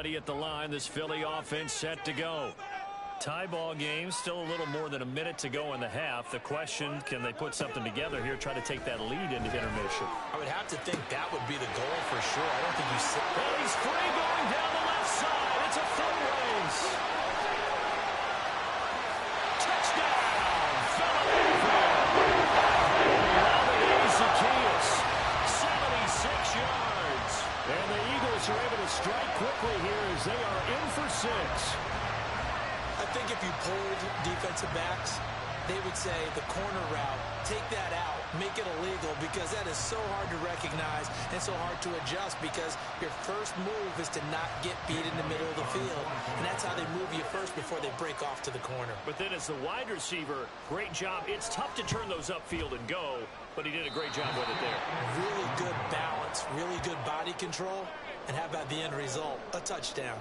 ready at the line. This Philly offense set to go. Tie ball game, still a little more than a minute to go in the half. The question, can they put something together here, try to take that lead into intermission? I would have to think that would be the goal for sure. I don't think you sit. Well, he's free going down the left side. It's a foot race. Touchdown, Philadelphia. Zacchaeus, 76 yards. And the Eagles are able to strike quickly here as they are in for 6. I think if you polled defensive backs, they would say the corner route, take that out, make it illegal, because that is so hard to recognize and so hard to adjust, because your first move is to not get beat in the middle of the field, and that's how they move you first before they break off to the corner. But then as the wide receiver, great job. It's tough to turn those upfield and go, but he did a great job with it there. Really good balance, really good body control, and how about the end result? A touchdown.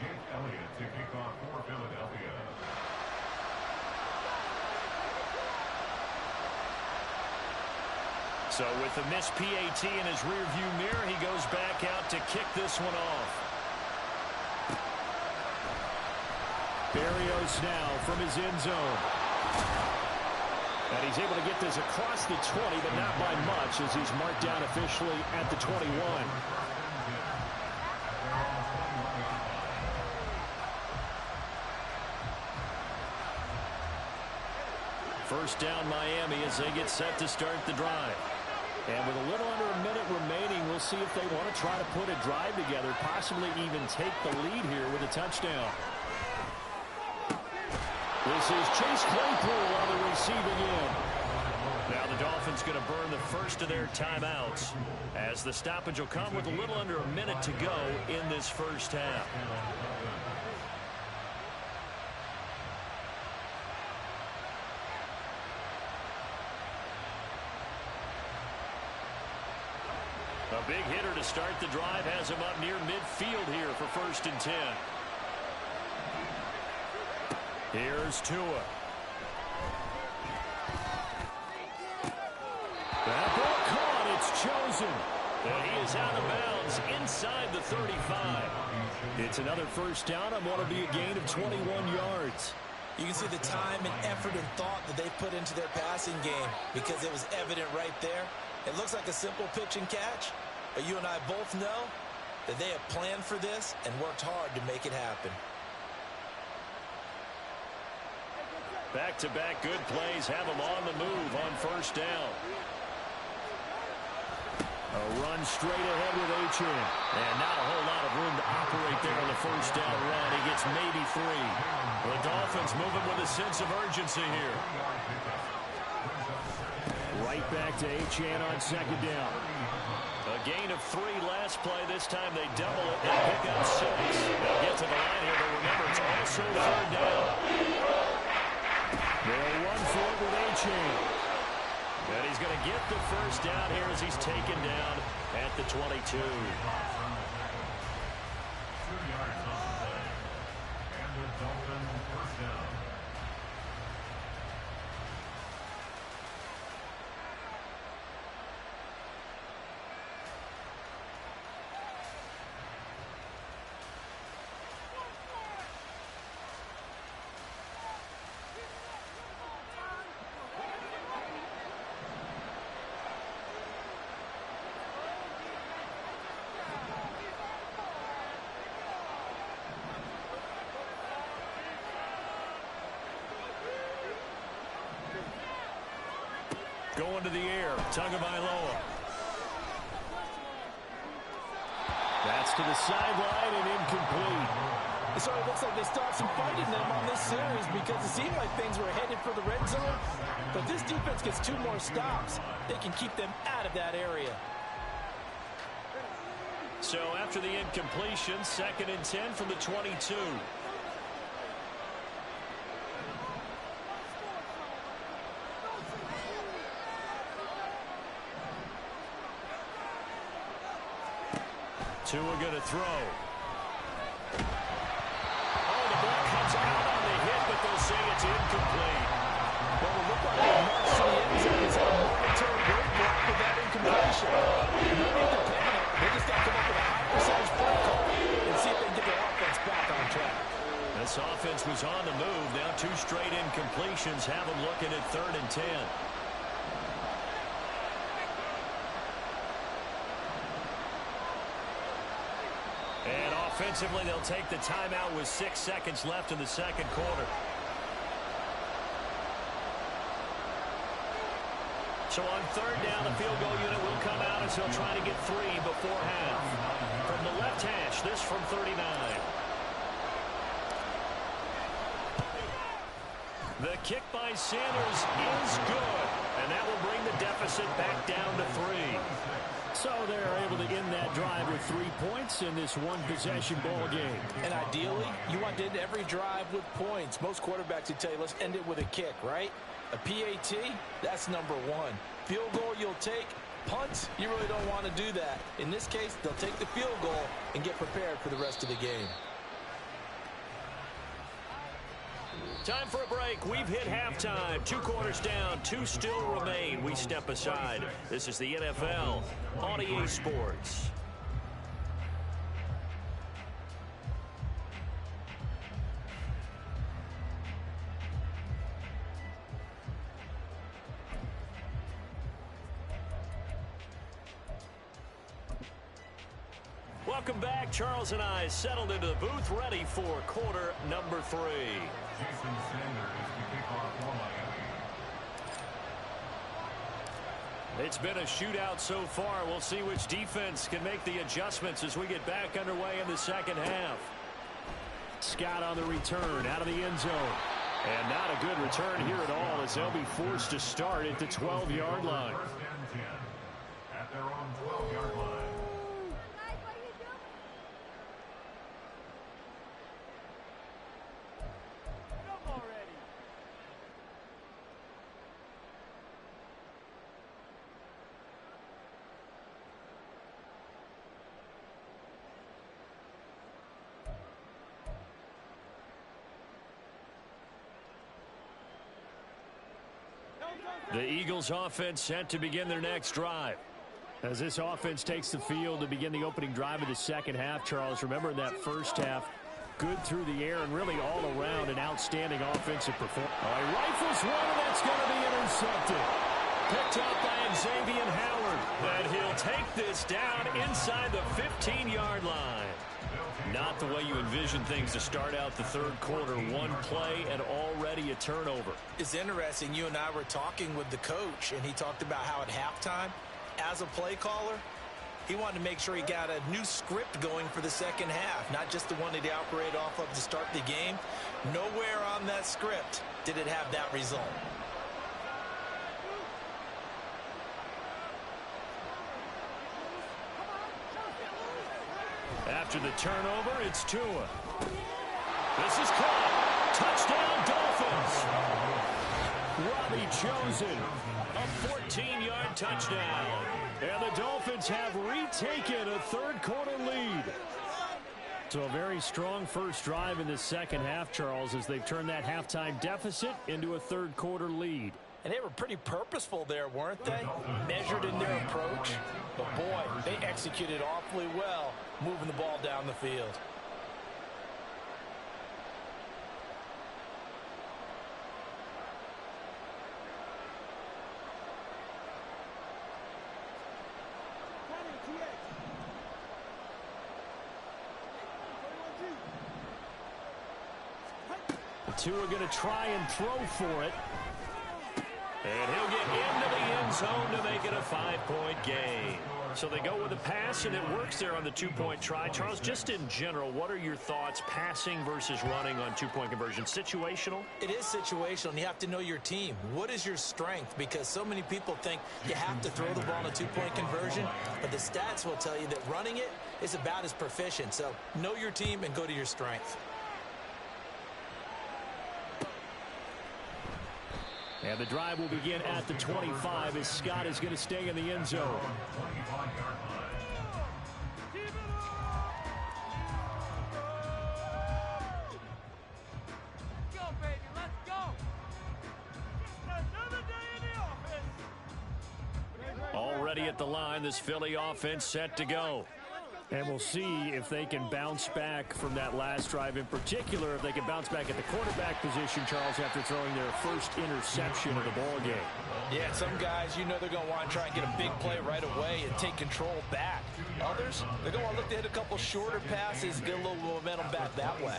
Jake Elliott to kick off for Philadelphia. So with the missed PAT in his rearview mirror, he goes back out to kick this one off. Berrios now from his end zone. And he's able to get this across the 20, but not by much, as he's marked down officially at the 21. First down Miami as they get set to start the drive. And with a little under a minute remaining, we'll see if they want to try to put a drive together, possibly even take the lead here with a touchdown. This is Chase Claypool on the receiving end. Now the Dolphins going to burn the first of their timeouts, as the stoppage will come with a little under a minute to go in this first half. A big hitter to start the drive has him up near midfield here for 1st and 10. Here's Tua. That ball caught. It's chosen. And he is out of bounds inside the 35. It's another first down on what will be a gain of 21 yards. You can see the time and effort and thought that they put into their passing game, because it was evident right there. It looks like a simple pitch and catch, but you and I both know that they have planned for this and worked hard to make it happen. Back-to-back good plays have them on the move on first down. A run straight ahead with Achane. And not a whole lot of room to operate there on the first down run. He gets maybe 3. The Dolphins moving with a sense of urgency here. Right back to Achane on second down. A gain of 3 last play. This time they double it and pick up 6. They'll get to the line here, but remember, it's also third down. They'll run for it with Achane. And he's going to get the first down here as he's taken down at the 22. 2 yards on the play. And the Dolphins first down. Going to the air, Tagovailoa. That's to the sideline and incomplete. It sort of looks like they stopped some fighting them on this series, because it seemed like things were headed for the red zone. But this defense gets 2 more stops, they can keep them out of that area. So after the incompletion, 2nd and 10 from the 22. Tua going to throw. Oh, the ball comes out on the hit, but they'll say it's incomplete. Well, it looked like they marched to the end zone. It's a momentary roadblock with that incompletion. No need to panic. They just got offense was on the move. Now 2 straight incompletions have them looking at 3rd and 10. And offensively, they'll take the timeout with 6 seconds left in the second quarter. So on 3rd down, the field goal unit will come out as they'll try to get 3 before half. From the left hash, this from 39. The kick by Sanders is good, and that will bring the deficit back down to 3. So they're able to end that drive with 3 points in this one-possession ball game. And ideally, you want to end every drive with points. Most quarterbacks would tell you, let's end it with a kick, right? A PAT, that's number 1. Field goal you'll take. Punts, you really don't want to do that. In this case, they'll take the field goal and get prepared for the rest of the game. Time for a break. We've hit halftime. 2 quarters down. 2 still remain. We step aside. This is the NFL on EA Sports. Welcome back. Charles and I settled into the booth, ready for quarter number 3. Jason Sanders to kick off for Miami. It's been a shootout so far. We'll see which defense can make the adjustments as we get back underway in the second half. Scott on the return out of the end zone. And not a good return here at all as they'll be forced to start at the 12-yard line. 1st and 10 at their own 12-yard line. The Eagles offense set to begin their next drive. As this offense takes the field to begin the opening drive of the second half, Charles, remember in that first half, good through the air and really all around an outstanding offensive performance. He rifles one, and that's going to be intercepted. Picked up by Xavier Howard. And he'll take this down inside the 15-yard line. Not the way you envision things to start out the third quarter. 1 play and already a turnover. It's interesting. You and I were talking with the coach, and he talked about how at halftime, as a play caller, he wanted to make sure he got a new script going for the second half, not just the one that he operated off of to start the game. Nowhere on that script did it have that result. After the turnover, it's Tua. This is caught. Touchdown, Dolphins. Robbie Chosen. A 14-yard touchdown. And the Dolphins have retaken a third-quarter lead. So a very strong first drive in the second half, Charles, as they've turned that halftime deficit into a third-quarter lead. And they were pretty purposeful there, weren't they? Measured in their approach. But, boy, they executed awfully well moving the ball down the field. The two are going to try and throw for it. And he'll get into the end zone to make it a 5-point game. So they go with a pass, and it works there on the 2-point try. Charles, just in general, what are your thoughts passing versus running on 2-point conversion? Situational? It is situational, and you have to know your team. What is your strength? Because so many people think you have to throw the ball in a 2-point conversion, but the stats will tell you that running it is about as proficient. So know your team and go to your strength. And the drive will begin at the 25 as Scott is going to stay in the end zone. Already at the line, this Philly offense set to go. And we'll see if they can bounce back from that last drive, in particular, if they can bounce back at the quarterback position, Charles, after throwing their first interception of the ball game. Yeah, some guys, you know they're going to want to try and get a big play right away and take control back. Others, they're going to look to hit a couple shorter passes, get a little momentum back that way.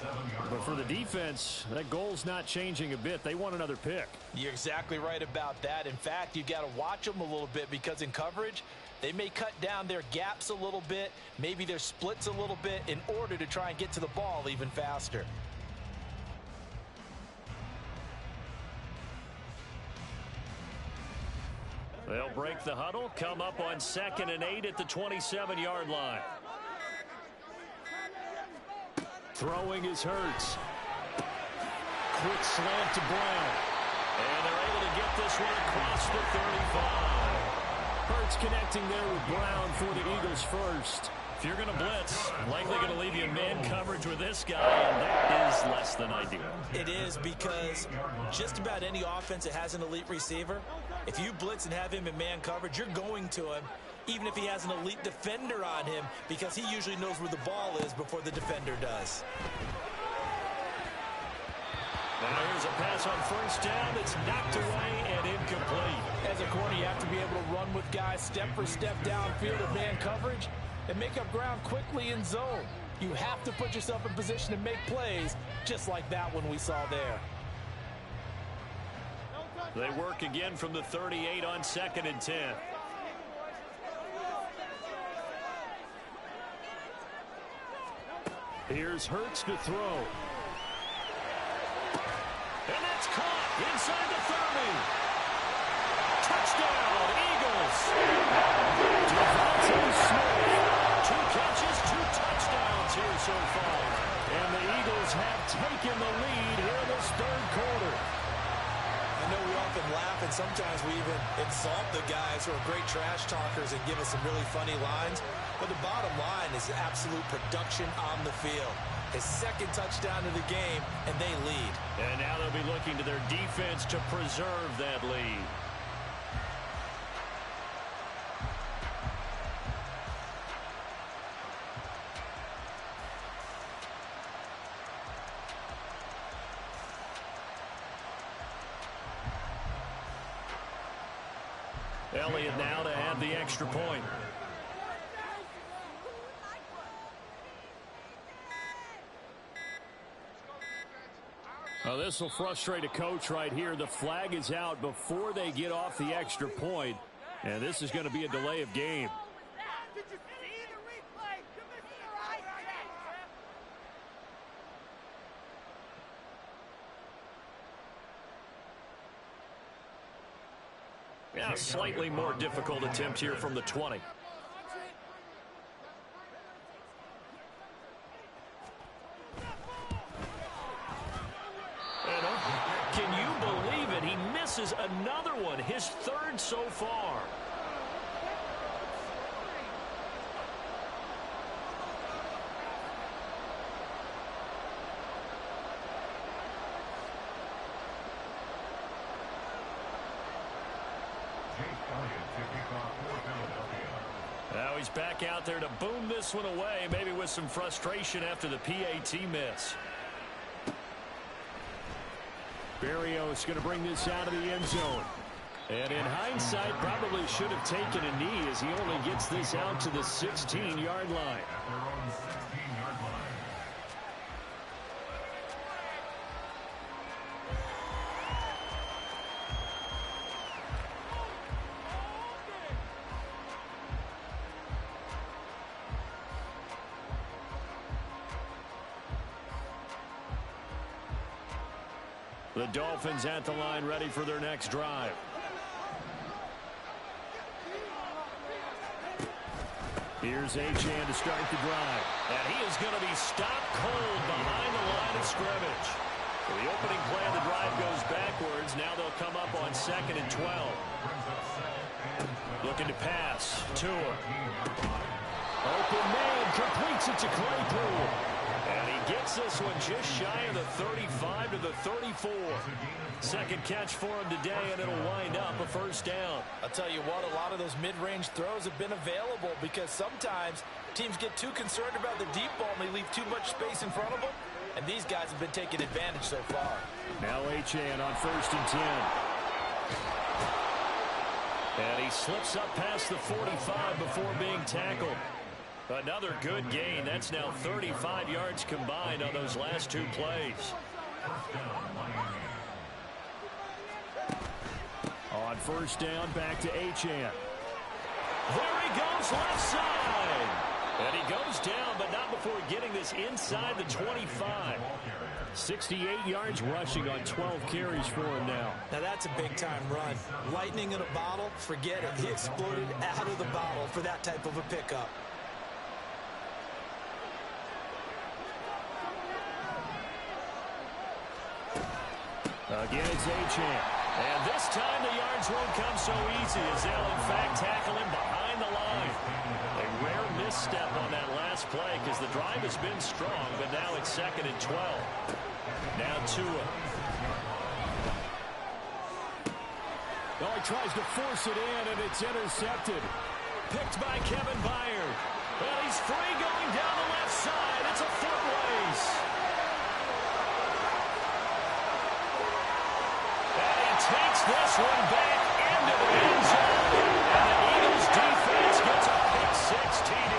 But for the defense, that goal's not changing a bit. They want another pick. You're exactly right about that. In fact, you got to watch them a little bit because in coverage, they may cut down their gaps a little bit, maybe their splits a little bit in order to try and get to the ball even faster. They'll break the huddle, come up on 2nd and 8 at the 27-yard line. Throwing is Hurts. Quick slant to Brown. And they're able to get this one across the 35. Hurts connecting there with Brown for the Eagles first. If you're going to blitz, likely going to leave you in man coverage with this guy, and that is less than ideal. It is, because just about any offense that has an elite receiver, if you blitz and have him in man coverage, you're going to him, even if he has an elite defender on him, because he usually knows where the ball is before the defender does. Now here's a pass on first down. It's knocked away and incomplete. As a corner, you have to be able to run with guys step for step downfield of man coverage and make up ground quickly in zone. You have to put yourself in position to make plays, just like that one we saw there. They work again from the 38 on 2nd and 10. Here's Hurts to throw. And that's caught inside the 30. Touchdown, Eagles. Devontae Smith, 2 catches, 2 touchdowns here so far. And the Eagles have taken the lead here in this 3rd quarter. I know we often laugh, and sometimes we even insult the guys who are great trash talkers and give us some really funny lines. But the bottom line is absolute production on the field. His 2nd touchdown of the game, and they lead. And now they'll be looking to their defense to preserve that lead. Elliott now to add the extra point. Well, this will frustrate a coach right here. The flag is out before they get off the extra point, and this is going to be a delay of game. Yeah, slightly more difficult attempt here from the 20. Can you believe it? He misses another one, his 3rd so far. Now he's back out there to boom this one away, maybe with some frustration after the PAT miss. Berrios going to bring this out of the end zone. And in hindsight, probably should have taken a knee as he only gets this out to the 16-yard line. The Dolphins at the line, ready for their next drive. Here's Achane to start the drive. And he is going to be stopped cold behind the line of scrimmage. So the opening play of the drive goes backwards. Now they'll come up on 2nd and 12. Looking to pass. Tua. Open man, completes it to Claypool. And he gets this one just shy of the 35 to the 34. Second catch for him today, and it'll wind up a first down. I'll tell you what, a lot of those mid-range throws have been available because sometimes teams get too concerned about the deep ball and they leave too much space in front of them. And these guys have been taking advantage so far. Now Achane on 1st and 10. And he slips up past the 45 before being tackled. Another good gain. That's now 35 yards combined on those last two plays. On 1st down, back to Achane. There he goes, left side. And he goes down, but not before getting this inside the 25. 68 yards rushing on 12 carries for him now. Now that's a big-time run. Lightning in a bottle, forget it. He exploded out of the bottle for that type of a pickup. Again, it's Achane. And this time the yards won't come so easy as they'll, in fact, tackle him behind the line. A rare misstep on that last play because the drive has been strong, but now it's 2nd and 12. Now Tua. Oh, he tries to force it in, and it's intercepted. Picked by Kevin Byard. Well, he's free going down the left side. It's a foot race. Takes this one back into the end zone. And the Eagles defense gets a pick-6 TD.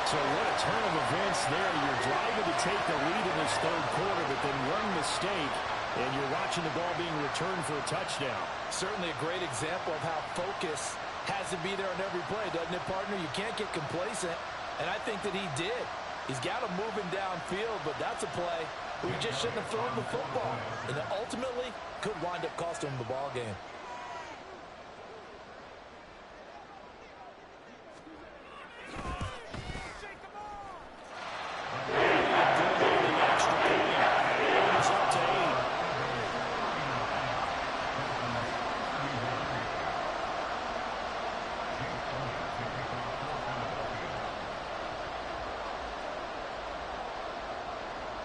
So what a turn of events there. You're driving to take the lead in this 3rd quarter, but then one mistake, and you're watching the ball being returned for a touchdown. Certainly a great example of how focus has to be there on every play, doesn't it, partner? You can't get complacent, and I think that he did. He's got him moving downfield, but that's a play where he just shouldn't have thrown the football. And ultimately could wind up costing him the ball game.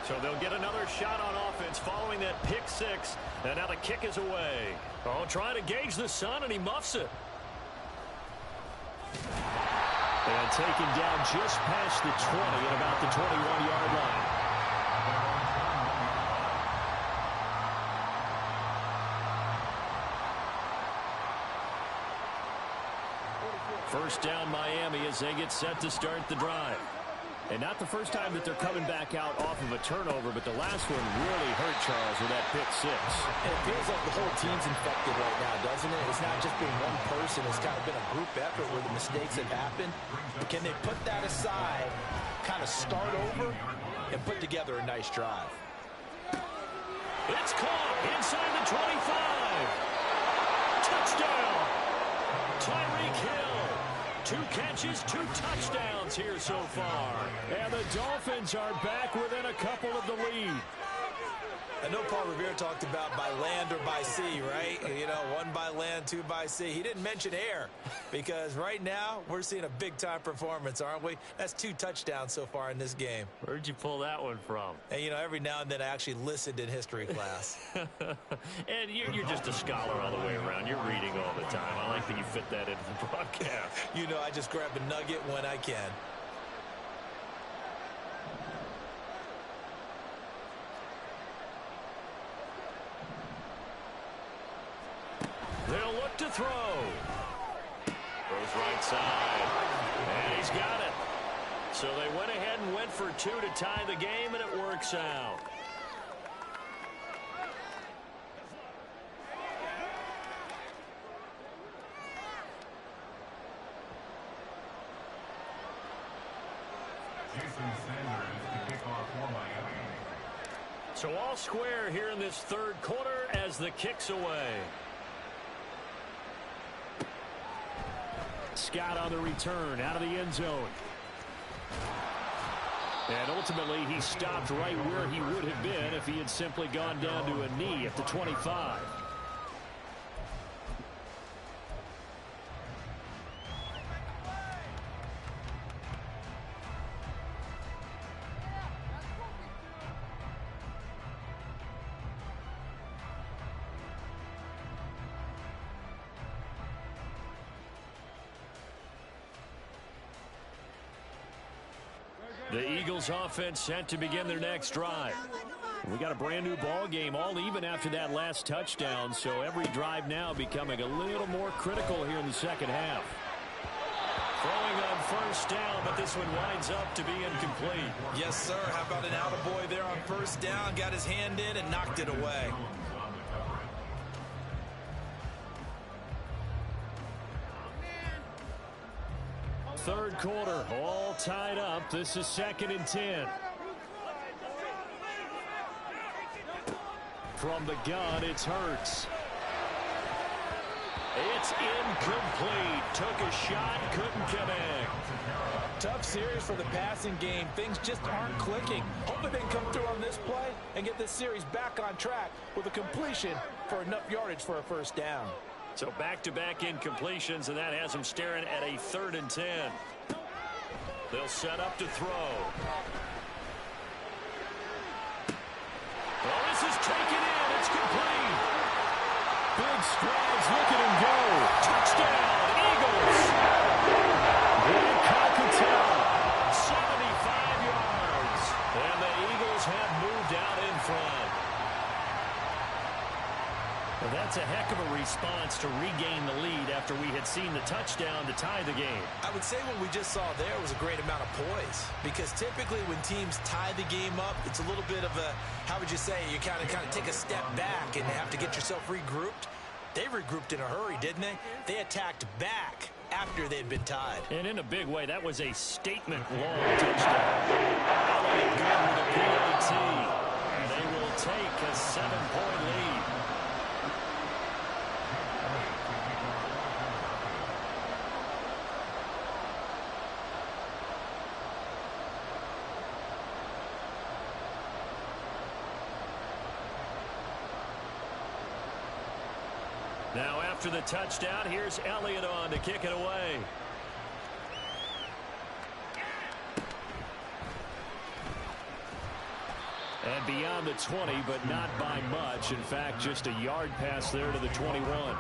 So they'll get another shot on offense following that pick-6, and now the kick is away. Oh, trying to gauge the sun, and he muffs it. And taken down just past the 20 at about the 21-yard line. First down Miami as they get set to start the drive. And not the first time that they're coming back out off of a turnover, but the last one really hurt Charles with that pick-6. And it feels like the whole team's infected right now, doesn't it? It's not just been one person. It's kind of been a group effort where the mistakes have happened. But can they put that aside, kind of start over, and put together a nice drive? It's caught inside the 25. Touchdown. Tyreek Hill. 2 catches, 2 touchdowns here so far. And the Dolphins are back within a couple of the lead. I know Paul Revere talked about by land or by sea, right? You know, 1 by land, 2 by sea. He didn't mention air because right now we're seeing a big-time performance, aren't we? That's 2 touchdowns so far in this game. Where'd you pull that one from? And, you know, every now and then I actually listened in history class. And you're just a scholar all the way around. You're reading all the time. I like that you fit that into the broadcast. You know, I just grab a nugget when I can. They'll look to throw. Throws right side. And he's got it. So they went ahead and went for 2 to tie the game, and it works out. Jason Sanders to kick off for Miami. So all square here in this 3rd quarter as the kick's away. Scott on the return out of the end zone. And ultimately he stopped right where he would have been if he had simply gone down to a knee at the 25. The Eagles offense set to begin their next drive. We got a brand new ball game, all even after that last touchdown, so every drive now becoming a little more critical here in the second half. Throwing on first down, but this one winds up to be incomplete. Yes, sir. How about an attaboy there on first down? Got his hand in and knocked it away. Third quarter, all tied up. This is 2nd and 10. From the gun, it's Hurts. It's incomplete. Took a shot, couldn't connect. Tough series for the passing game. Things just aren't clicking. Hopefully they can come through on this play and get this series back on track with a completion for enough yardage for a first down. So back-to-back incompletions, and that has them staring at a 3rd and 10. They'll set up to throw. Oh, this is taken in. It's complete. Big strides. Look at him go. Touchdown, Eagles. Greg Cockatell, 75 yards. And the Eagles have moved out in front. Well, that's a heck of a response to regain the lead after we had seen the touchdown to tie the game. I would say what we just saw there was a great amount of poise, because typically when teams tie the game up, it's a little bit of a, how would you say, you kind of take a step back and have to get yourself regrouped. They regrouped in a hurry, didn't they? They attacked back after they'd been tied. And in a big way, that was a statement long touchdown. Elliott good with a PAT. They will take a 7-point lead. Now after the touchdown, here's Elliott on to kick it away. And beyond the 20, but not by much. In fact, just a yard pass there to the 21.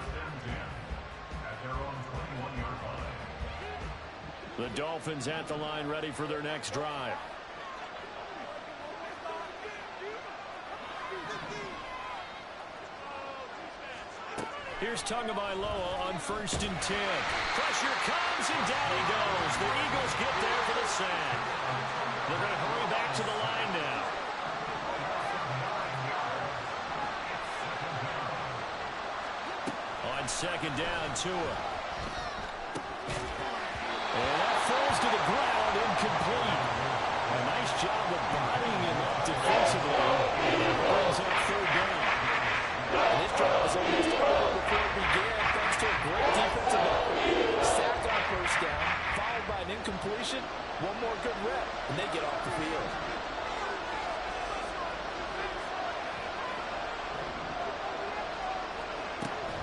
The Dolphins at the line, ready for their next drive. Here's Tagovailoa on 1st and 10. Pressure comes, and down he goes. The Eagles get there for the sack. They're going to hurry back to the line now. On 2nd down, Tua. And that falls to the ground, incomplete. A nice job of bodying him up defensively. And that brings up 3rd down. And this drive was almost over before it began, thanks to a great defensive effort. Sack on first down, followed by an incompletion. One more good rep, and they get off the field.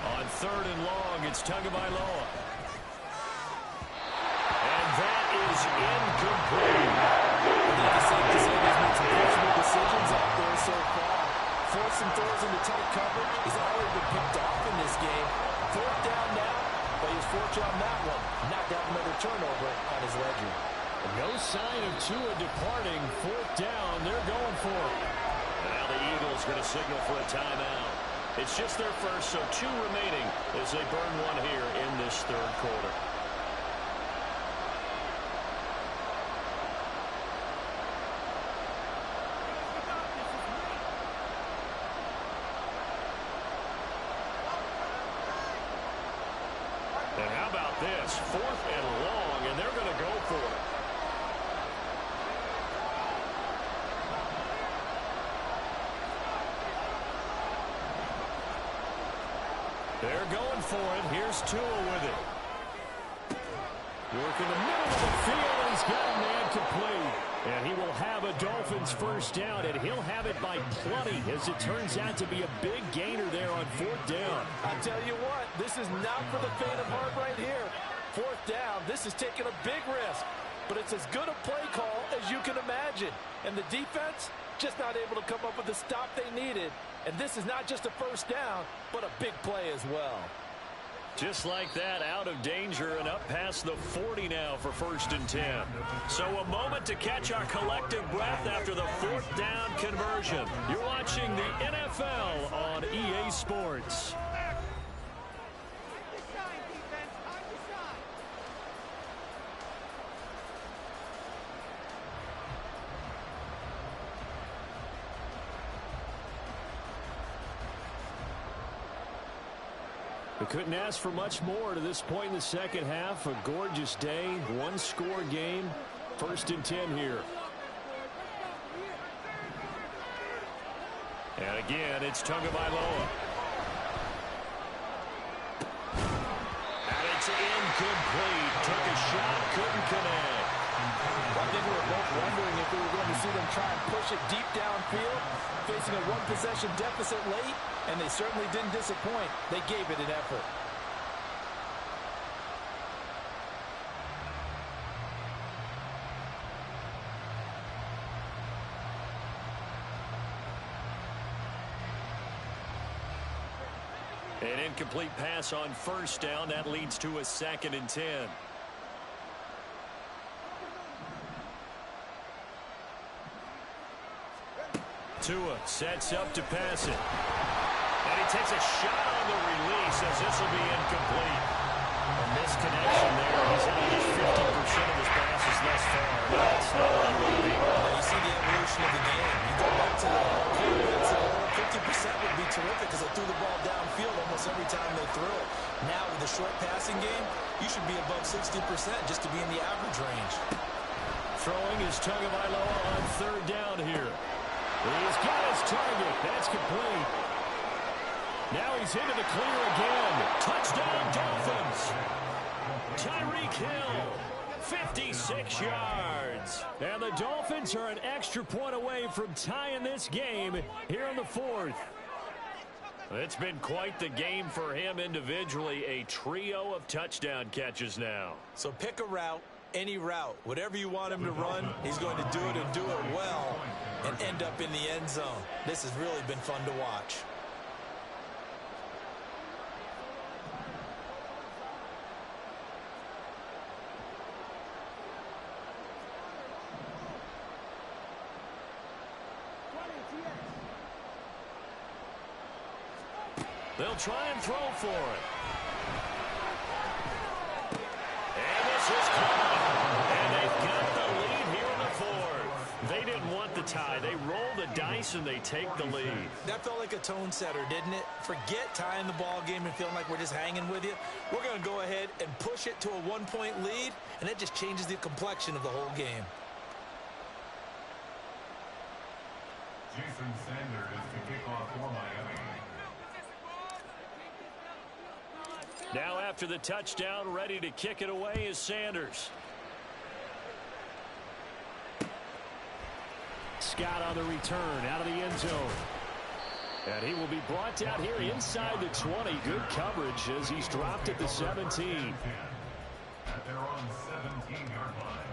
On 3rd and long, it's Tagovailoa. And that is incomplete. I think it's safe to say he's made some questionable decisions out there so far. Forcing throws into tight coverage. He's already been picked off in this game. 4th down now, but he was fortunate on that one. Not to have another turnover on his ledger. No sign of Tua departing. 4th down, they're going for it. Now the Eagles going to signal for a timeout. It's just their first, so 2 remaining as they burn one here in this 3rd quarter. And how about this? 4th and long, and they're going to go for it. They're going for it. Here's Tua with it. Work in the middle of the field, and he's got a man complete. And he will have a Dolphins first down, and he'll have it by plenty, as it turns out to be a big gainer there on 4th down. I tell you what, this is not for the faint of heart right here. 4th down, this is taking a big risk. But it's as good a play call as you can imagine. And the defense just not able to come up with the stop they needed. And this is not just a first down, but a big play as well. Just like that, out of danger and up past the 40 now for 1st and 10. So a moment to catch our collective breath after the 4th down conversion. You're watching the NFL on EA Sports. We couldn't ask for much more to this point in the second half. A gorgeous day, one-score game, 1st and 10 here. And again, it's Tagovailoa. And it's incomplete. Took a shot, couldn't connect. I think we were both wondering if we were going to see them try and push it deep downfield, facing a one-possession deficit late, and they certainly didn't disappoint. They gave it an effort. An incomplete pass on 1st down. That leads to a 2nd and 10. Tua sets up to pass it. And he takes a shot on the release as this will be incomplete. A misconnection there. He's hit almost 50% of his passes thus far. That's not what it will be. You see the evolution of the game. You go back to the quarterbacks at 50% would be terrific because they threw the ball downfield almost every time they threw it. Now with the short passing game, you should be above 60% just to be in the average range. Throwing is Tagovailoa on 3rd down here. He's got his target. That's complete. Now he's into the clear again. Touchdown, Dolphins. Tyreek Hill, 56 yards. And the Dolphins are an extra point away from tying this game here in the 4th. It's been quite the game for him individually. A trio of touchdown catches now. So pick a route, any route. Whatever you want him to run, he's going to do it and do it well and end up in the end zone. This has really been fun to watch. They'll try and throw for it. And this is caught. And they've got the lead here in the 4th. They didn't want the tie. They roll the dice and they take the lead. That felt like a tone setter, didn't it? Forget tying the ball game and feeling like we're just hanging with you. We're going to go ahead and push it to a 1-point lead, and that just changes the complexion of the whole game. Jason Sanders to kick off for Miami. Now after the touchdown, ready to kick it away is Sanders. Scott on the return out of the end zone. And he will be brought down here inside the 20. Good coverage as he's dropped at the 17. At their own 17-yard line.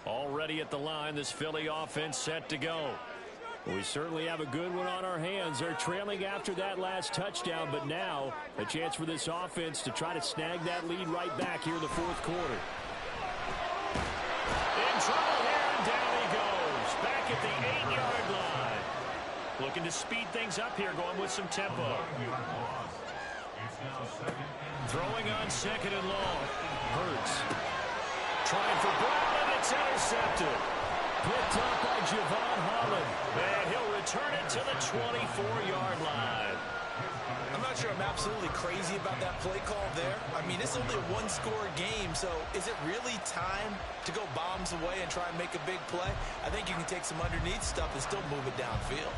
Already at the line, this Philly offense set to go. We certainly have a good one on our hands. They're trailing after that last touchdown, but now a chance for this offense to try to snag that lead right back here in the 4th quarter. In trouble here, and down he goes. Back at the 8-yard line. Looking to speed things up here, going with some tempo. Throwing on 2nd and long. Hurts. Trying for Brown, and it's intercepted. Picked up by Javon Holland. And he'll return it to the 24-yard line. I'm not sure I'm absolutely crazy about that play call there. I mean, it's only a one-score game, so is it really time to go bombs away and try and make a big play? I think you can take some underneath stuff and still move it downfield.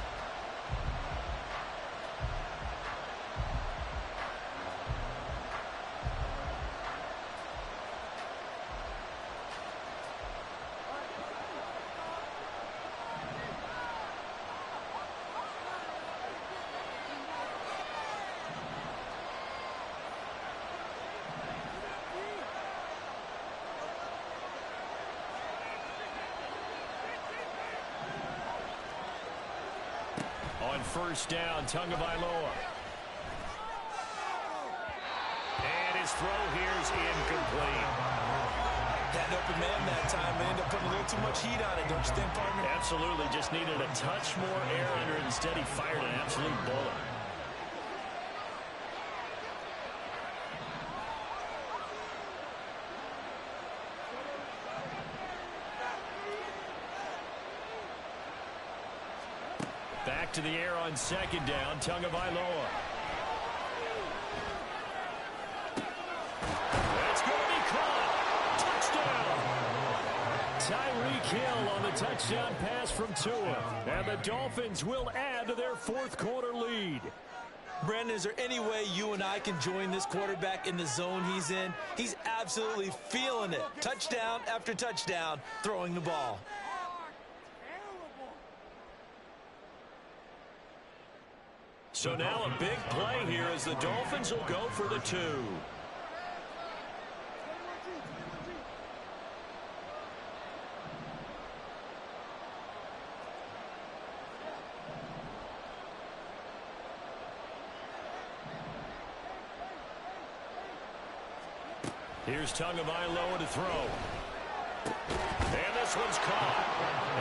on first down, Tagovailoa. And his throw here is incomplete. Had an open man that time. They ended up putting a little too much heat on it, don't you think, partner? Absolutely. Just needed a touch more air under it. Instead, he fired an absolute bullet. Back to the air on second down, Tagovailoa. That's going to be caught. Touchdown. Tyreek Hill on the touchdown pass from Tua. And the Dolphins will add to their fourth quarter lead. Brandon, is there any way you and I can join this quarterback in the zone he's in? He's absolutely feeling it. Touchdown after touchdown, throwing the ball. So now a big play here as the Dolphins will go for the 2. Here's Tagovailoa to throw. And this one's caught.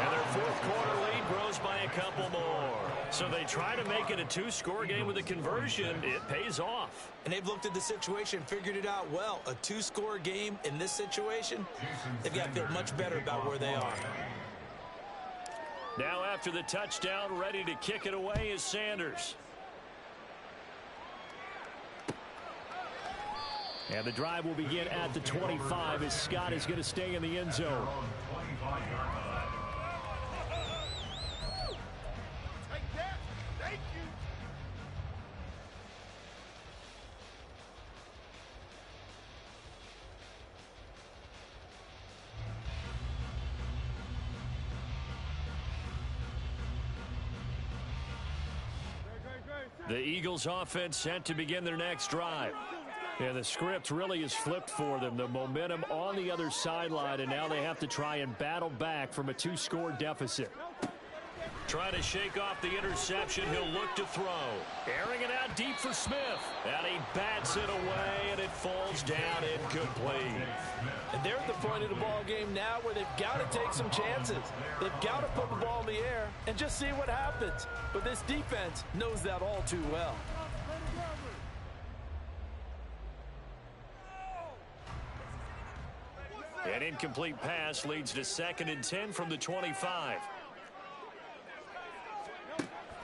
And their fourth quarter lead grows by a couple more. So they try to make it a 2-score game with a conversion. It pays off. And they've looked at the situation, figured it out well. A 2-score game in this situation, they've got to feel much better about where they are. Now after the touchdown, ready to kick it away is Sanders. And the drive will begin at the 25 as Scott is going to stay in the end zone. The Eagles offense set to begin their next drive. And the script really is flipped for them. The momentum on the other sideline, and now they have to try and battle back from a 2-score deficit. Trying to shake off the interception. He'll look to throw. Airing it out deep for Smith. And he bats it away, and it falls down incomplete. And they're at the point of the ball game now where they've got to take some chances. They've got to put the ball in the air and just see what happens. But this defense knows that all too well. An incomplete pass leads to 2nd and 10 from the 25.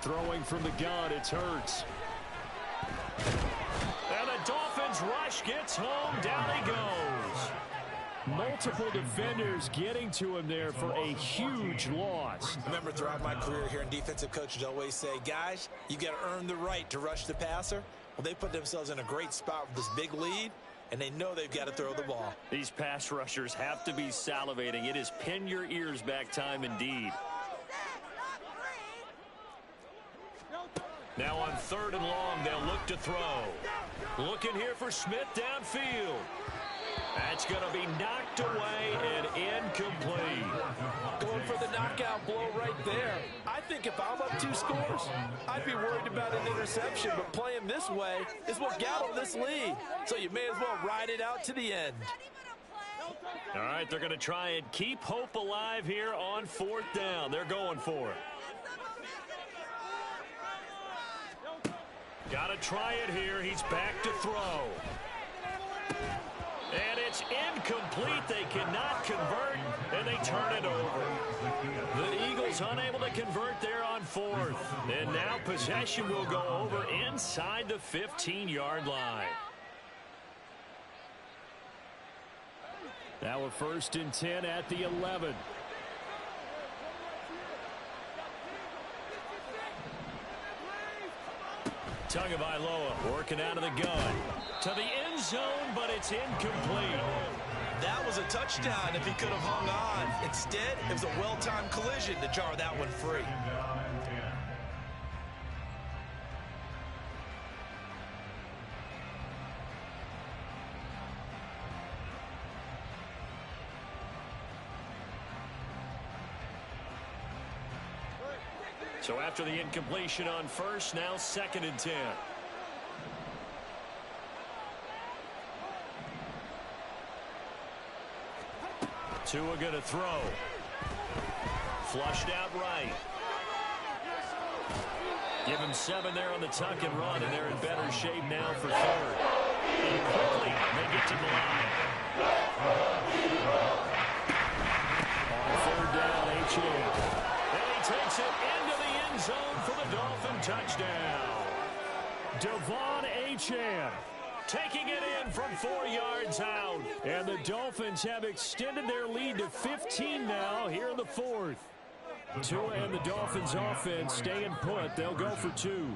Throwing from the gun, it's Hurts. And the Dolphins rush gets home. Down he goes. Multiple defenders getting to him there for a huge loss. Remember, throughout my career here in defensive coaches always say, guys, you got to earn the right to rush the passer. Well, they put themselves in a great spot with this big lead, and they know they've got to throw the ball. These pass rushers have to be salivating. It is pin your ears back time indeed. Now on 3rd and long, they'll look to throw. Looking here for Smith downfield. That's going to be knocked away and incomplete. Going for the knockout blow right there. I think if I'm up 2 scores, I'd be worried about an interception. But playing this way is what got them this lead. So you may as well ride it out to the end. All right, they're going to try and keep hope alive here on 4th down. They're going for it. Got to try it here. He's back to throw. And it's incomplete. They cannot convert, and they turn it over. The Eagles unable to convert there on 4th. And now possession will go over inside the 15-yard line. Now a 1st and 10 at the 11. Tagovailoa working out of the gun. To the end zone, but it's incomplete. That was a touchdown if he could have hung on. Instead, it was a well-timed collision to jar that one free. So after the incompletion on first, now 2nd and 10. Tua going to throw. Flushed out right. Give him 7 there on the tuck and run, and they're in better shape now for 3rd. And quickly, they get to the line. On 3rd down, Achane. And he takes it into the end zone for the Dolphin touchdown. Devon Achane taking it in from 4 yards out. And the Dolphins have extended their lead to 15 now here in the 4th. Tua and the Dolphins offense staying put. They'll go for 2.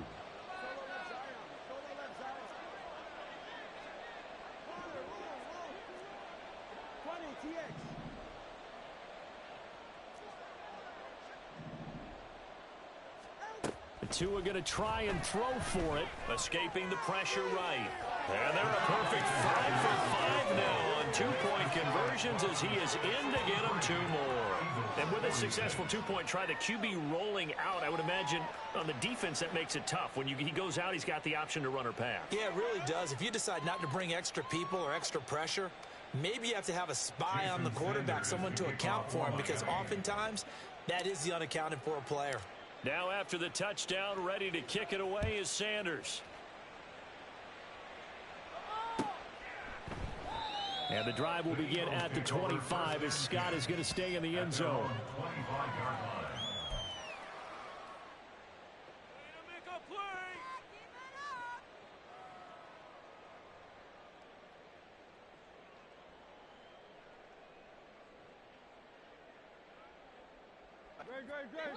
Tua going to try and throw for it. Escaping the pressure right. And they're a perfect 5 for 5 now on 2-point conversions as he is in to get them 2 more. And with a successful 2-point try, the QB rolling out, I would imagine on the defense that makes it tough. When he goes out, he's got the option to run or pass. Yeah, it really does. If you decide not to bring extra people or extra pressure, maybe you have to have a spy on the quarterback, someone to account for him, because oftentimes that is the unaccounted for player. Now after the touchdown, ready to kick it away is Sanders. And the drive will begin at the 25 as Scott is going to stay in the end zone.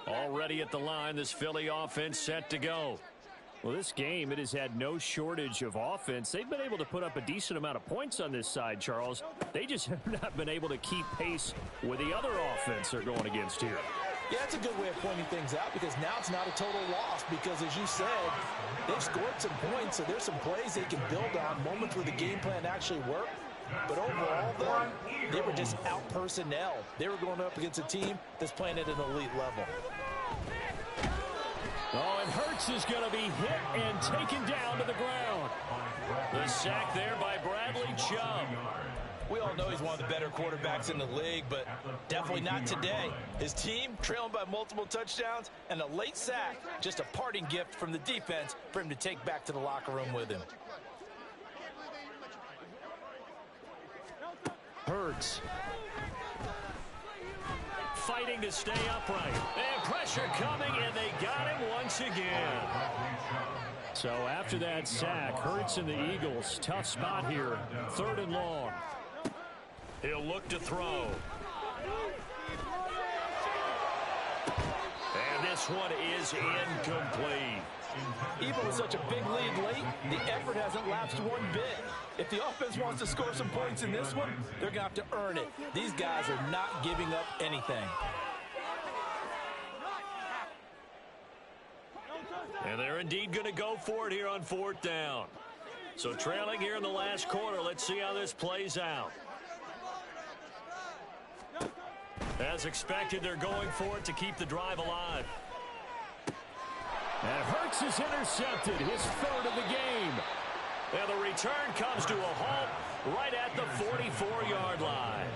Already at the line, this Philly offense set to go. Well, this game, it has had no shortage of offense. They've been able to put up a decent amount of points on this side, Charles. They just have not been able to keep pace with the other offense they're going against here. Yeah, that's a good way of pointing things out, because now it's not a total loss, because as you said, they've scored some points, so there's some plays they can build on, moments where the game plan actually worked. But overall, though, they were just out-personnel. They were going up against a team that's playing at an elite level. Oh, and Hurts is going to be hit and taken down to the ground. The sack there by Bradley Chubb. We all know he's one of the better quarterbacks in the league, but definitely not today. His team trailing by multiple touchdowns, and a late sack, just a parting gift from the defense for him to take back to the locker room with him. Hurts fighting to stay upright. And pressure coming, and they got him once again. So after that sack, Hurts and the Eagles, tough spot here. 3rd and long. He'll look to throw. And this one is incomplete. Even with such a big lead late, the effort hasn't lapsed one bit. If the offense wants to score some points in this one, they're going to have to earn it. These guys are not giving up anything. And they're indeed going to go for it here on 4th down. So trailing here in the last quarter, let's see how this plays out. As expected, they're going for it to keep the drive alive. And Hurts is intercepted, his 3rd of the game. And the return comes to a halt right at the 44-yard line.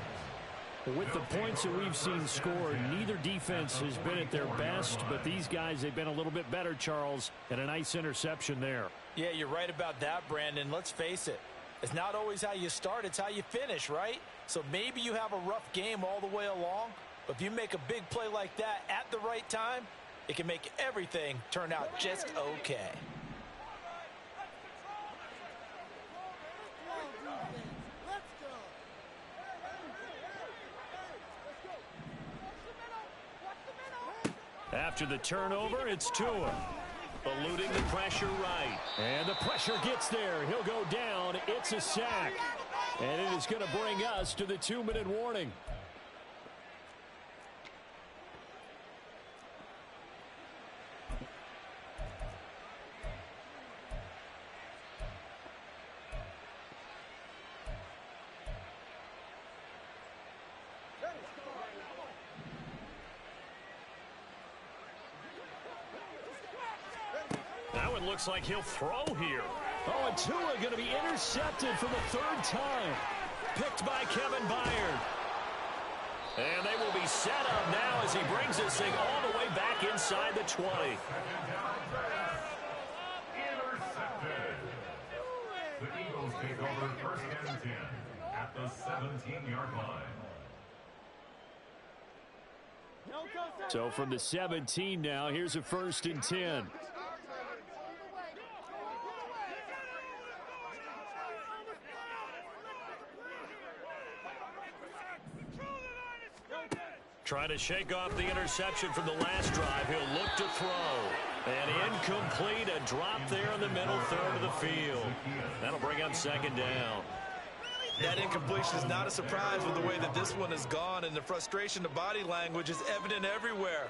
With the points that we've seen scored, neither defense has been at their best, but these guys, they've been a little bit better, Charles, and a nice interception there. Yeah, you're right about that, Brandon. Let's face it. It's not always how you start, it's how you finish, right? So maybe you have a rough game all the way along, but if you make a big play like that at the right time, it can make everything turn out just okay. After the turnover, it's Tua. Eluding the pressure right. And the pressure gets there. He'll go down. It's a sack. And it is going to bring us to the 2-minute warning. looks like he'll throw here. Oh, and Tua going to be intercepted for the third time. Picked by Kevin Byard. And they will be set up now as he brings this thing all the way back inside the 20. Intercepted. The Eagles take over first and 10 at the 17-yard line. So from the 17 now, here's a first and 10. Trying to shake off the interception from the last drive. He'll look to throw. And incomplete, a drop there in the middle third of the field. That'll bring up second down. That incompletion is not a surprise with the way that this one has gone, and the frustration, the body language is evident everywhere.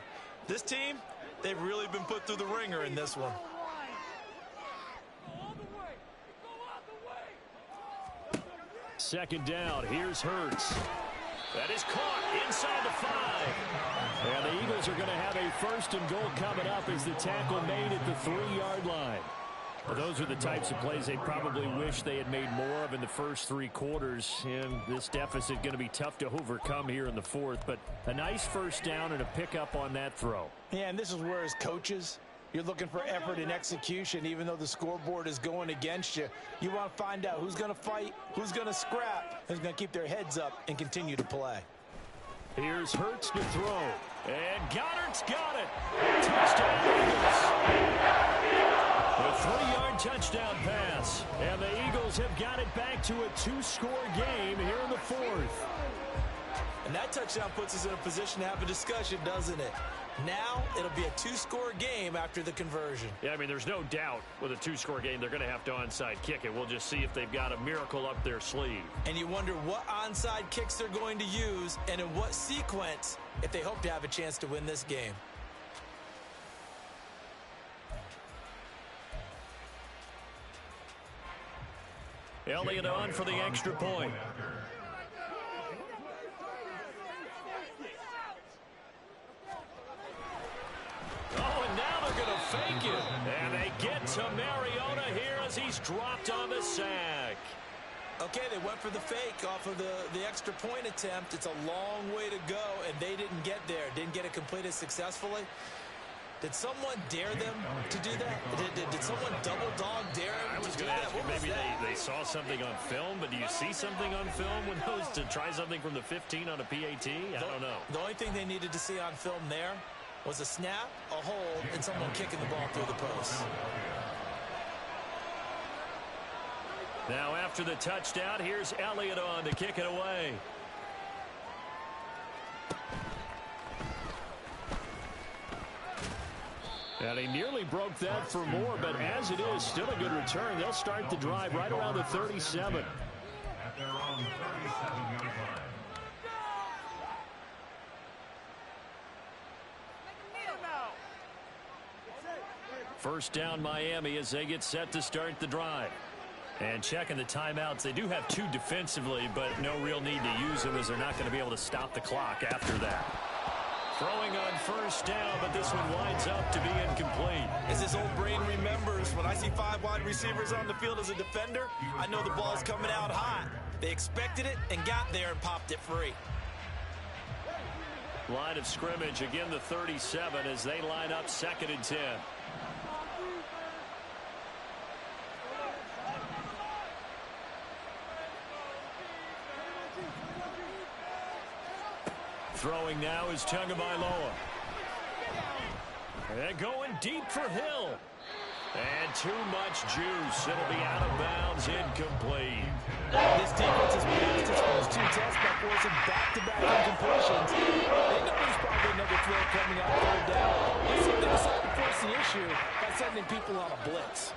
This team, they've really been put through the ringer in this one. Second down, here's Hurts. That is caught inside the 5. And the Eagles are going to have a first and goal coming up as the tackle made at the 3-yard line. Well, those are the types of plays they probably wish they had made more of in the first 3 quarters. And this deficit going to be tough to overcome here in the 4th. But a nice first down and a pickup on that throw. Yeah, and this is where as coaches, you're looking for effort and execution. Even though the scoreboard is going against you, you want to find out who's going to fight, who's going to scrap, who's going to keep their heads up and continue to play. Here's Hurts to throw. And Goddard's got it. Touchdown Eagles. A 3-yard touchdown pass. And the Eagles have got it back to a 2-score game here in the 4th. And that touchdown puts us in a position to have a discussion, doesn't it? Now it'll be a 2-score game after the conversion. Yeah, I mean, there's no doubt with a 2-score game they're going to have to onside kick it. We'll just see if they've got a miracle up their sleeve. And you wonder what onside kicks they're going to use and in what sequence if they hope to have a chance to win this game. Elliott on for the extra point. Oh, and now they're going to fake it. And they get to Mariota here as he's dropped on the sack. Okay, they went for the fake off of the extra point attempt. It's a long way to go, and they didn't get there. Didn't get it completed successfully. Did someone dare them to do that? Did someone double dog dare them to do that? Maybe they saw something on film, but do you see something on film when those to try something from the 15 on a PAT? I don't know. The only thing they needed to see on film there was a snap, a hold, and someone kicking the ball through the post. Now after the touchdown, here's Elliott on to kick it away. And he nearly broke that for more, but as it is, still a good return. They'll start the drive right around the 37. At their own 37-yard line. First down Miami as they get set to start the drive. And checking the timeouts, they do have 2 defensively, but no real need to use them as they're not going to be able to stop the clock after that. Throwing on first down, but this one winds up to be incomplete. As this old brain remembers, when I see 5 wide receivers on the field as a defender, I know the ball's coming out hot. They expected it and got there and popped it free. Line of scrimmage, again the 37 as they line up 2nd and 10. Throwing now is Tagovailoa. And going deep for Hill. And too much juice. It'll be out of bounds, incomplete. This defense has passed its first 2 tests by forcing back-to-back incompletions. They know there's probably another throw coming out 3rd down. Let's see if they decide to force the issue by sending people on a blitz.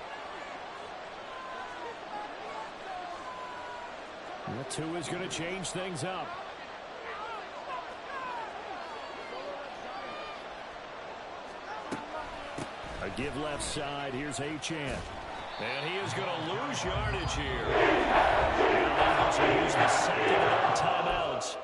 The 2 is going to change things up. A give left side. Here's Achane. And he is going to lose yardage here. And the Eagles will use the 2nd and 3rd timeouts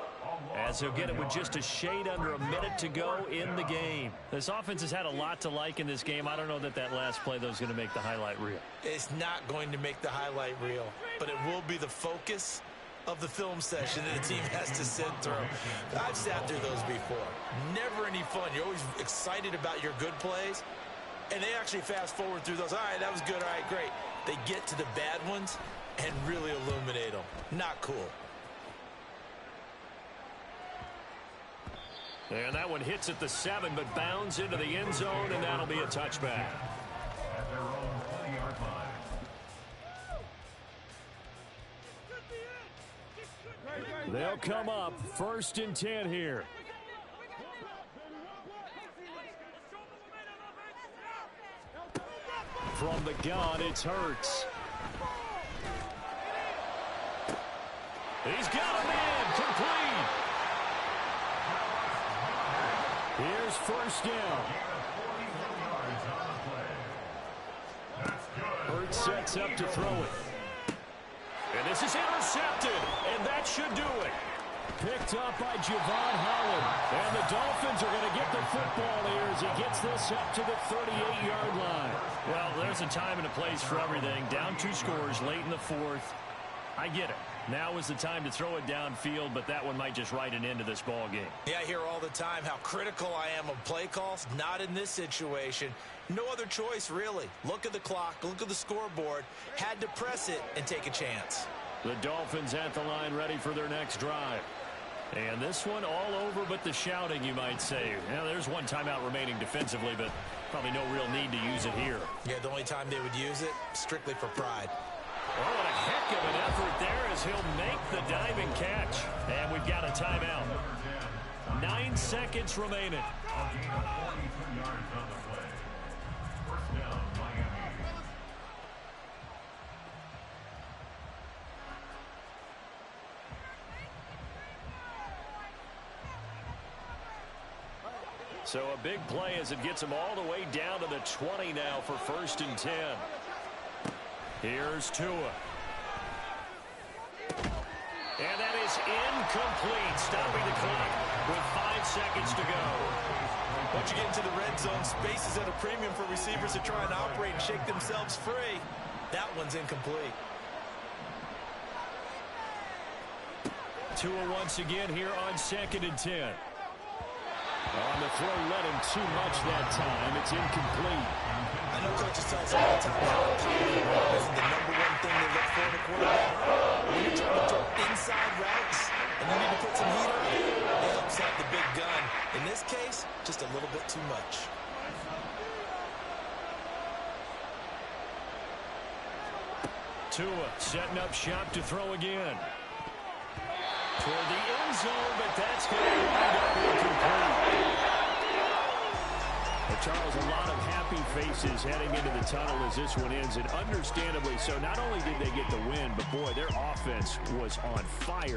as as he'll get it with just a shade under a minute to go in the game. This offense has had a lot to like in this game. I don't know that last play, though, is going to make the highlight reel. It's not going to make the highlight reel, but it will be the focus of the film session that the team has to sit through. I've sat through those before. Never any fun. You're always excited about your good plays, and they actually fast forward through those. All right, that was good. All right, great. They get to the bad ones and really illuminate them. Not cool. And that one hits at the 7, but bounds into the end zone, and that'll be a touchback. At their own 20-yard line. They'll come up 1st and 10 here. From the gun, it's Hurts. He's got a man complete. Here's 1st down. Hurts sets up to throw it. And this is intercepted, and that should do it. Picked up by Javon Holland. And the Dolphins are going to get the football here as he gets this up to the 38-yard line. Well, there's a time and a place for everything. Down 2 scores late in the 4th. I get it. Now is the time to throw it downfield, but that one might just write an end to this ball game. Yeah, I hear all the time how critical I am of play calls. Not in this situation. No other choice, really. Look at the clock, look at the scoreboard. Had to press it and take a chance. The Dolphins at the line ready for their next drive. And this one all over but the shouting, you might say. Now, there's one timeout remaining defensively, but probably no real need to use it here. Yeah, the only time they would use it, strictly for pride. Oh, what a heck of an effort there as he'll make the diving catch. And we've got a timeout. 9 seconds remaining. A gain of 42 yards on the play. 1st down, Miami. So a big play as it gets him all the way down to the 20 now for 1st and 10. Here's Tua. And that is incomplete, stopping the clock with 5 seconds to go. Once you get into the red zone, space is at a premium for receivers to try and operate and shake themselves free. That one's incomplete. Tua once again here on 2nd and 10. On the throw, led him too much that time. It's incomplete. I know coaches tell us all the time how important this is the #1 thing they look for in a quarterback. When you're trying to throw inside routes and you need to put some heat on it, it helps out the big gun. In this case, just a little bit too much. Tua setting up shop to throw again. Toward the end zone, but that's going to wind up incomplete. Well, Charles, a lot of happy faces heading into the tunnel as this one ends, and understandably so. Not only did they get the win, but boy, their offense was on fire.